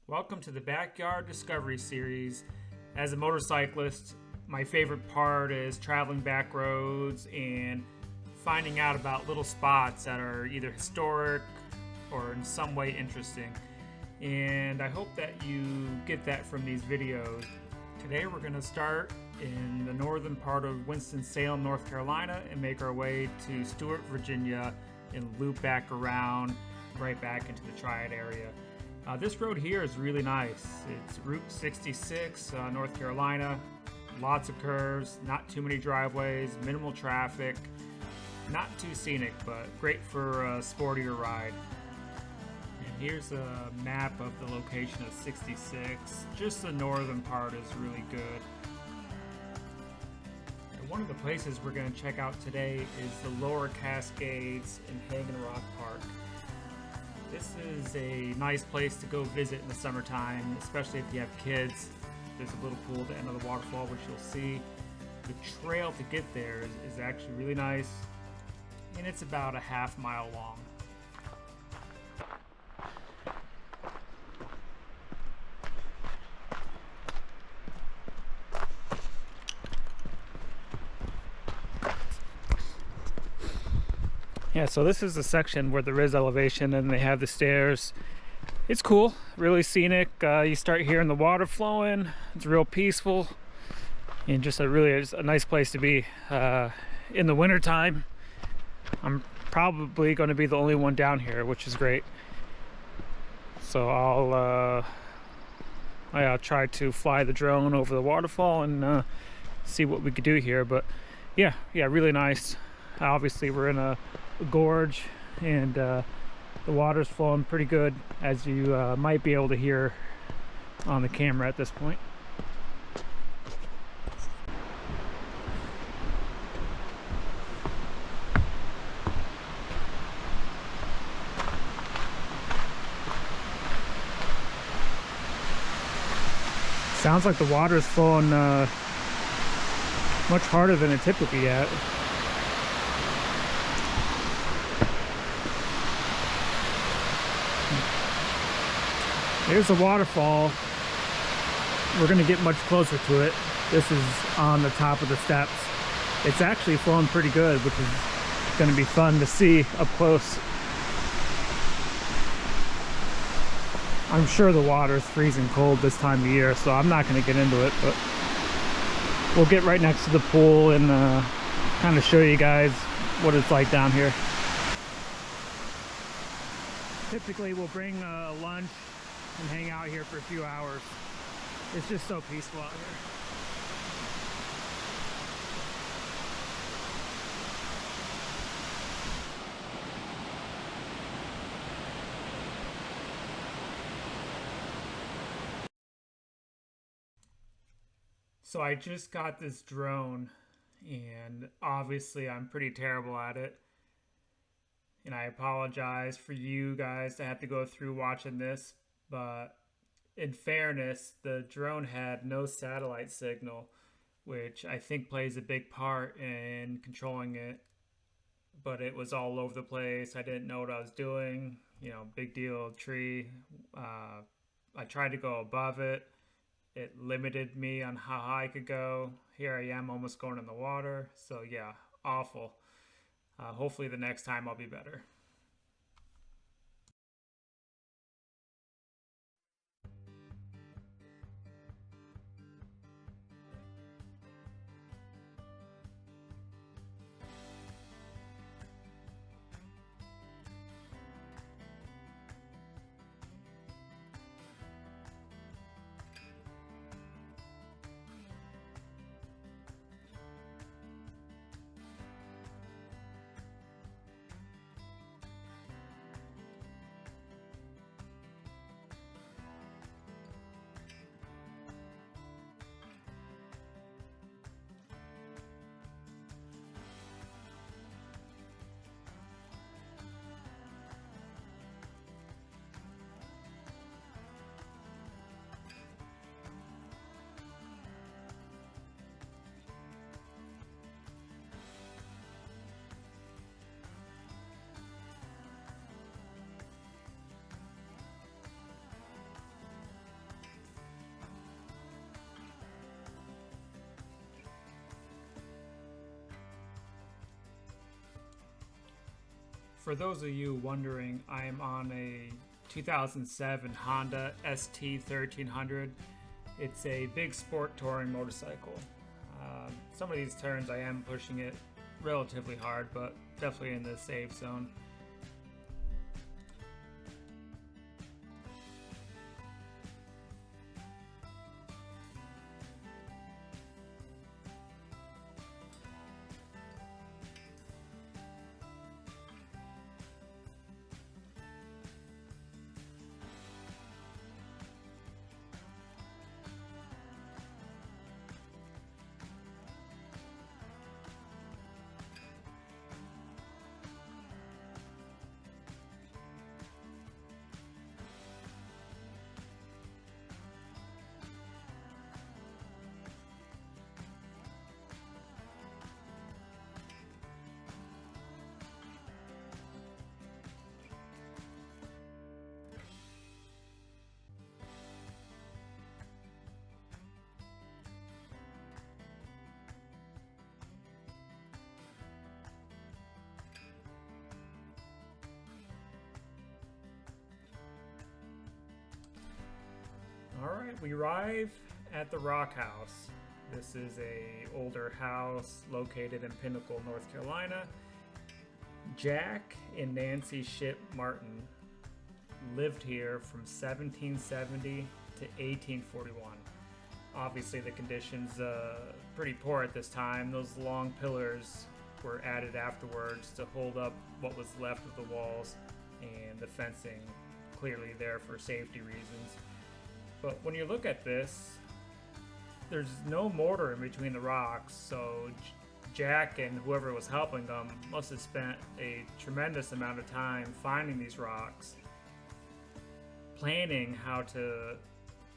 Welcome to the Backyard Discovery Series. As a motorcyclist, my favorite part is traveling back roads and finding out about little spots that are either historic or in some way interesting. And I hope that you get that from these videos. Today we're going to start in the northern part of Winston-Salem, North Carolina, and make our way to Stuart, Virginia, and loop back around right back into the Triad area. This road here is really nice. It's Route 66, North Carolina. Lots of curves, not too many driveways, minimal traffic. Not too scenic, but great for a sportier ride. And here's a map of the location of 66. Just the northern part is really good. And one of the places we're going to check out today is the lower Cascades in Hanging Rock Park. This is a nice place to go visit in the summertime, especially if you have kids. There's a little pool at the end of the waterfall, which you'll see. The trail to get there is actually really nice, and it's about a half-mile long. Yeah, so this is the section where there is elevation and they have the stairs. It's cool, really scenic. You start hearing the water flowing. It's real peaceful and just a nice place to be in the winter time. I'm probably going to be the only one down here, which is great. So I'll try to fly the drone over the waterfall and see what we could do here. But yeah, really nice. Obviously we're in a gorge, and the water's flowing pretty good, as you might be able to hear on the camera at this point. Sounds like the water is flowing much harder than it typically at. There's the waterfall. We're going to get much closer to it. This is on the top of the steps. It's actually flowing pretty good, which is going to be fun to see up close. I'm sure the water is freezing cold this time of year, so I'm not going to get into it, but we'll get right next to the pool and kind of show you guys what it's like down here. Typically we'll bring lunch and hang out here for a few hours. It's just so peaceful out here. So I just got this drone, and obviously I'm pretty terrible at it. And I apologize for you guys to have to go through watching this. But in fairness, the drone had no satellite signal, which I think plays a big part in controlling it. But it was all over the place. I didn't know what I was doing. You know, big deal, tree. I tried to go above it. It limited me on how high I could go. Here I am almost going in the water. So yeah, awful. Hopefully the next time I'll be better. For those of you wondering, I'm on a 2007 Honda ST1300. It's a big sport touring motorcycle. Some of these turns I am pushing it relatively hard, but definitely in the safe zone. Alright, we arrive at the Rock House. This is a older house located in Pinnacle, North Carolina. Jack and Nancy Ship Martin lived here from 1770 to 1841. Obviously the conditions pretty poor at this time. Those long pillars were added afterwards to hold up what was left of the walls, and the fencing clearly there for safety reasons. But when you look at this, there's no mortar in between the rocks, so Jack and whoever was helping them must have spent a tremendous amount of time finding these rocks, planning how to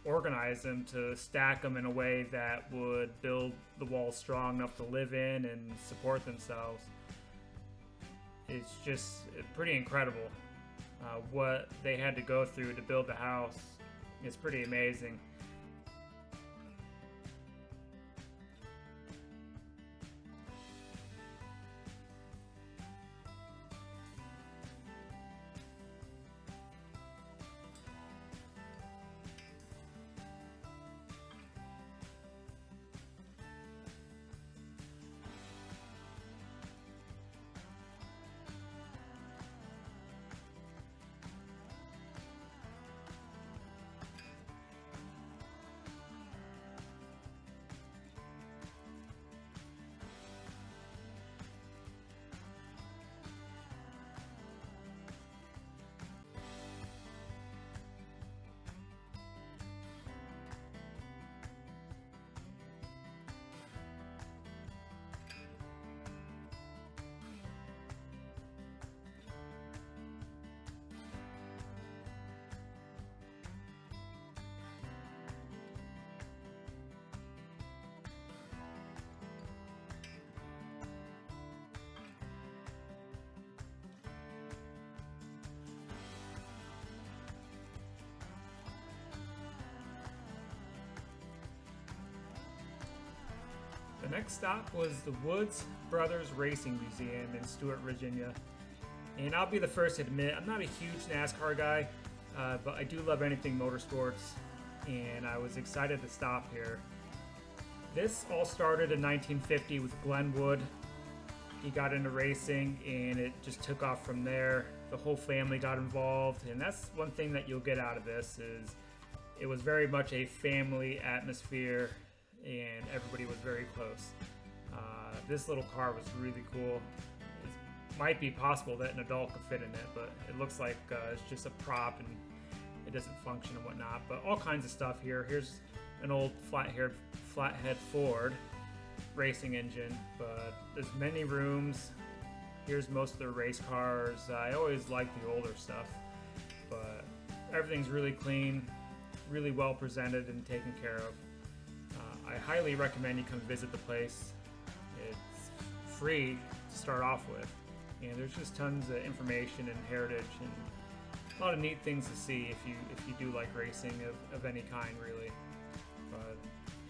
organize them to stack them in a way that would build the walls strong enough to live in and support themselves. It's just pretty incredible what they had to go through to build the house. It's pretty amazing. The next stop was the Woods Brothers Racing Museum in Stuart, Virginia. And I'll be the first to admit, I'm not a huge NASCAR guy, but I do love anything motorsports, and I was excited to stop here. This all started in 1950 with Glenn Wood. He got into racing, and it just took off from there. The whole family got involved, and that's one thing that you'll get out of this is it was very much a family atmosphere, and everybody was very close. This little car was really cool. It might be possible that an adult could fit in it, but it looks like it's just a prop and it doesn't function and whatnot. But all kinds of stuff here. Here's an old flathead Ford racing engine, but there's many rooms. Here's most of the race cars. I always like the older stuff, but everything's really clean, really well presented and taken care of. I highly recommend you come visit the place. It's free to start off with, and there's just tons of information and heritage and a lot of neat things to see if you do like racing of any kind, really. But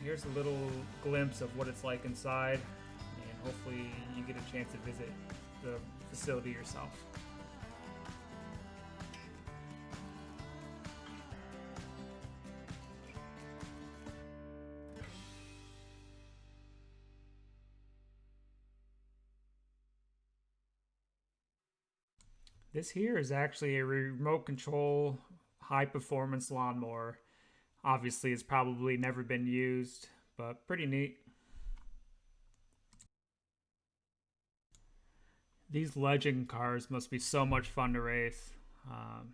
here's a little glimpse of what it's like inside, and hopefully you get a chance to visit the facility yourself. This here is actually a remote control high performance lawnmower. Obviously, it's probably never been used, but pretty neat. These legend cars must be so much fun to race. Um,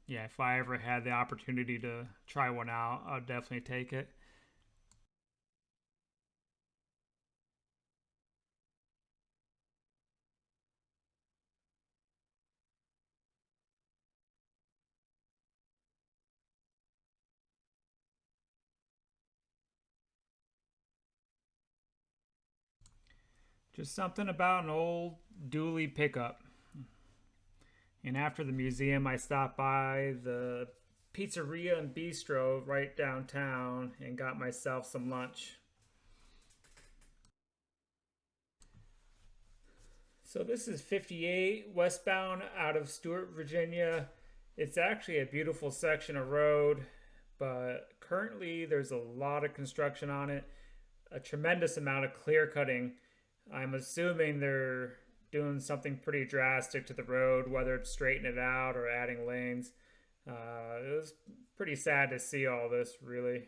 yeah, if I ever had the opportunity to try one out, I'd definitely take it. Just something about an old dually pickup. And after the museum, I stopped by the pizzeria and bistro right downtown and got myself some lunch. So this is 58 westbound out of Stuart, Virginia. It's actually a beautiful section of road, but currently there's a lot of construction on it, a tremendous amount of clear cutting. I'm assuming they're doing something pretty drastic to the road, whether it's straightening it out or adding lanes. It was pretty sad to see all this, really.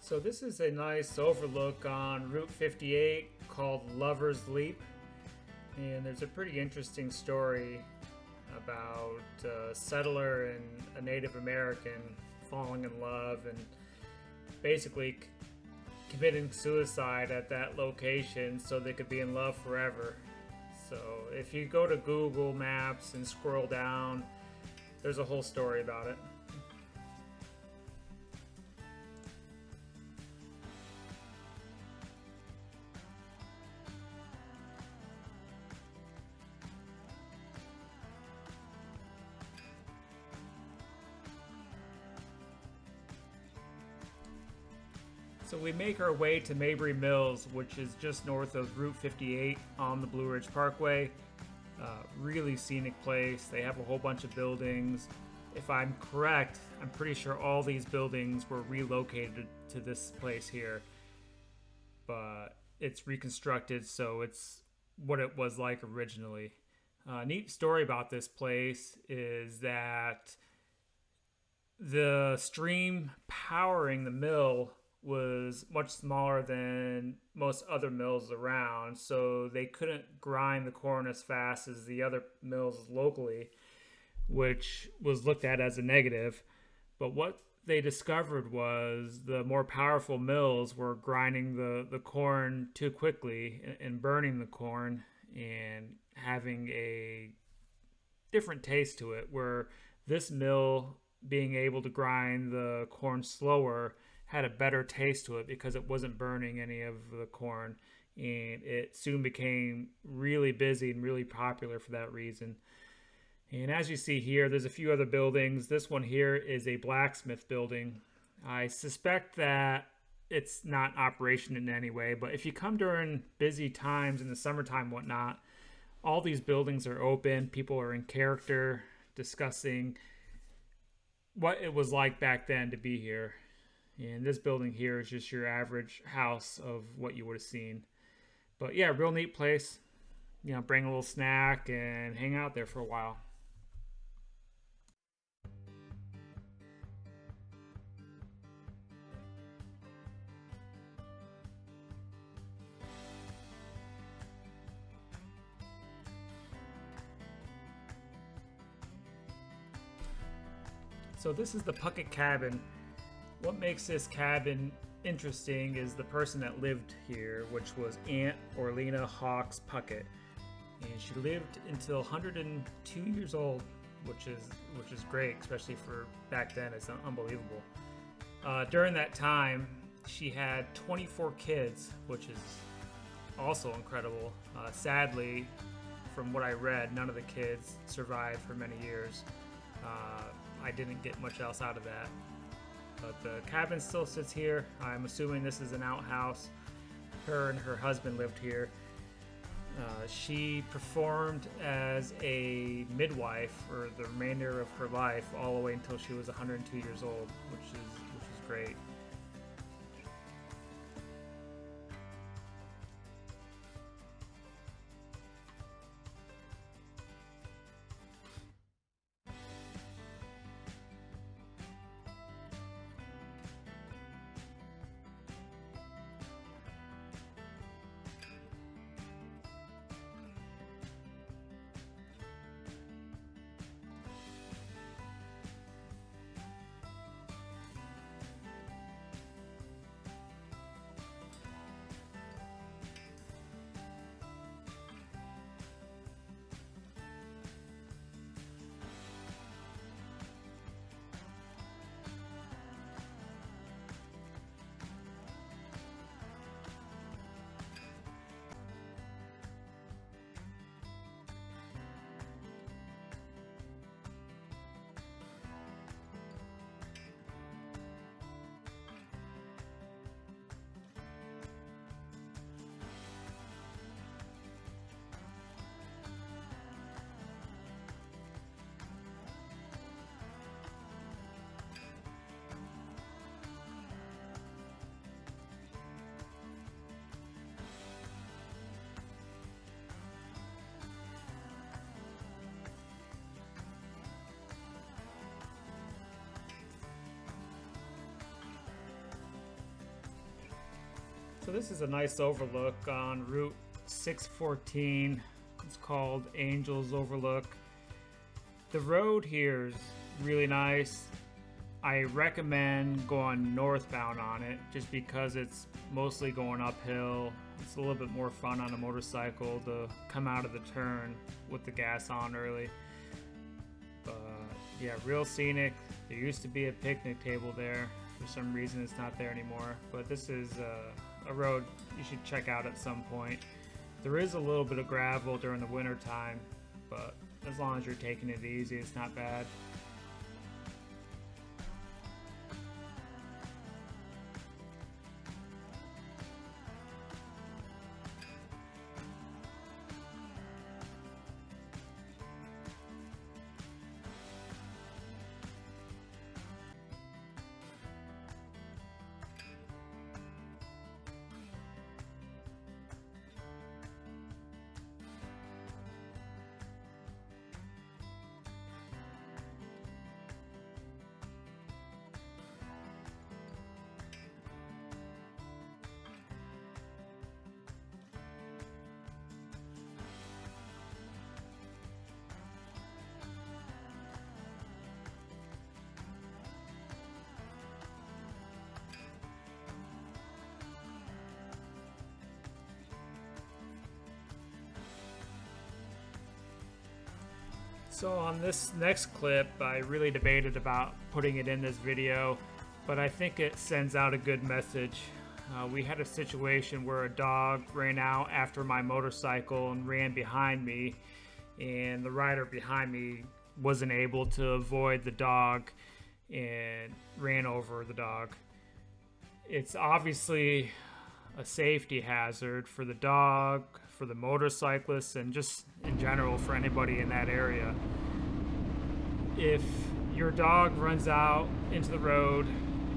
So this is a nice overlook on Route 58 called Lover's Leap, and there's a pretty interesting story about a settler and a Native American falling in love and basically committing suicide at that location so they could be in love forever. So if you go to Google Maps and scroll down, there's a whole story about it. So we make our way to Mabry Mills, which is just north of Route 58 on the Blue Ridge Parkway. Really scenic place. They have a whole bunch of buildings. If I'm correct, I'm pretty sure all these buildings were relocated to this place here, but it's reconstructed, so it's what it was like originally. Neat story about this place is that the stream powering the mill was much smaller than most other mills around, so they couldn't grind the corn as fast as the other mills locally, which was looked at as a negative. But what they discovered was the more powerful mills were grinding the corn too quickly and burning the corn and having a different taste to it, where this mill being able to grind the corn slower had a better taste to it because it wasn't burning any of the corn, and it soon became really busy and really popular for that reason. And as you see here, there's a few other buildings. This one here is a blacksmith building. I suspect that it's not in operation in any way, but if you come during busy times in the summertime and whatnot, all these buildings are open. People are in character discussing what it was like back then to be here. And this building here is just your average house of what you would have seen. But yeah, real neat place. You know, bring a little snack and hang out there for a while. So this is the Puckett Cabin. What makes this cabin interesting is the person that lived here, which was Aunt Orlena Hawks Puckett, and she lived until 102 years old, which is great, especially for back then. It's unbelievable. During that time, she had 24 kids, which is also incredible. Sadly, from what I read, none of the kids survived for many years. I didn't get much else out of that. But the cabin still sits here. I'm assuming this is an outhouse. Her and her husband lived here. She performed as a midwife for the remainder of her life, all the way until she was 102 years old, which is great. So this is a nice overlook on Route 614. It's called Angel's Overlook. The road here is really nice. I recommend going northbound on it just because it's mostly going uphill. It's a little bit more fun on a motorcycle to come out of the turn with the gas on early. But yeah, real scenic. There used to be a picnic table there. For some reason it's not there anymore. But this is a road you should check out at some point. There is a little bit of gravel during the winter time, but as long as you're taking it easy, it's not bad. So on this next clip, I really debated about putting it in this video, but I think it sends out a good message. We had a situation where a dog ran out after my motorcycle and ran behind me, and the rider behind me wasn't able to avoid the dog and ran over the dog. It's obviously a safety hazard for the dog, for the motorcyclists, and just in general for anybody in that area. If your dog runs out into the road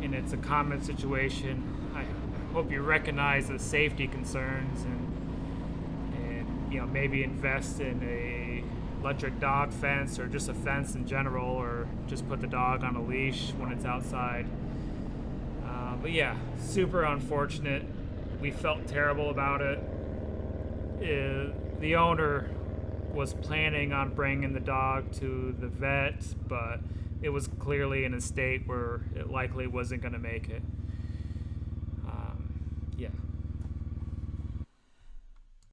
and it's a common situation, I hope you recognize the safety concerns and you know, maybe invest in a electric dog fence or just a fence in general, or just put the dog on a leash when it's outside. But yeah, super unfortunate. We felt terrible about it. The owner was planning on bringing the dog to the vet, but it was clearly in a state where it likely wasn't going to make it.